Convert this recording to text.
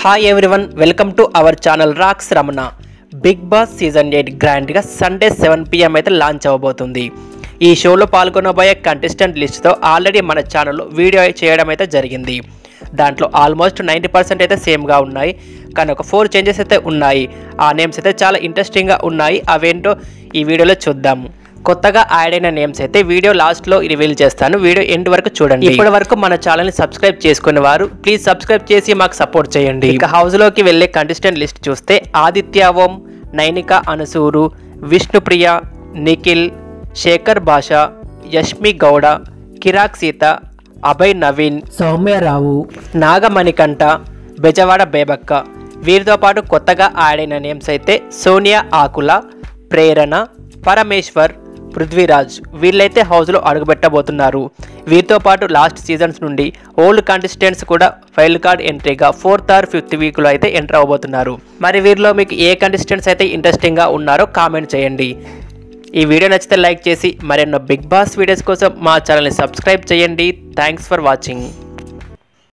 Hi everyone, welcome to our channel Rocks Ramana. Big Boss season 8 గ్రాండ్గా Sunday 7 PM అయితే launch అవ్వబోతుంది. ఈ షోలో పాల్గొనబోయే కంటెస్టెంట్ లిస్ట్తో ఆల్రెడీ మన ఛానల్లో వీడియో చేయడం అయితే జరిగింది. దాంట్లో ఆల్మోస్ట్ 90% అయితే సేమ్గా ఉన్నాయి, కానీ ఒక 4 చేంజెస్ అయితే ఉన్నాయి. ఆ నేమ్స్ అయితే చాలా ఇంట్రెస్టింగ్గా ఉన్నాయి. అవేంటో ఈ వీడియోలో చూద్దాము. కొత్తగా యాడ్ అయిన నేమ్స్ అయితే వీడియో లాస్ట్లో రివీల్ చేస్తాను. వీడియో ఎండ్ వరకు చూడండి. ఇప్పటి వరకు మన ఛానల్ని సబ్స్క్రైబ్ చేసుకునే వారు ప్లీజ్ సబ్స్క్రైబ్ చేసి మాకు సపోర్ట్ చేయండి. ఇక హౌస్లోకి వెళ్ళే కంటెస్టెంట్ లిస్ట్ చూస్తే ఆదిత్య ఓం, నైనిక అనసూరు, విష్ణుప్రియ, నిఖిల్, శేఖర్ భాష, యష్మి గౌడ, కిరాక్ సీత, అభయ్ నవీన్, సౌమ్యరావు, నాగమణికంఠ, బెజవాడ బేబక్క. వీరితో పాటు కొత్తగా యాడ్ అయిన నేమ్స్ అయితే సోనియా ఆకుల, ప్రేరణ, పరమేశ్వర్, పృథ్వీరాజ్. వీళ్ళైతే హౌస్లో అడుగుపెట్టబోతున్నారు. వీరితో పాటు లాస్ట్ సీజన్స్ నుండి ఓల్డ్ కంటెస్టెంట్స్ కూడా వైల్డ్ కార్డ్ ఎంట్రీగా 4th or 5th వీక్లో అయితే ఎంటర్ అవ్వబోతున్నారు. మరి వీరిలో మీకు ఏ కంటెస్టెంట్స్ అయితే ఇంట్రెస్టింగ్గా ఉన్నారో కామెంట్ చేయండి. ఈ వీడియో నచ్చితే లైక్ చేసి మరెన్నో బిగ్ బాస్ వీడియోస్ కోసం మా ఛానల్ని సబ్స్క్రైబ్ చేయండి. Thanks for watching.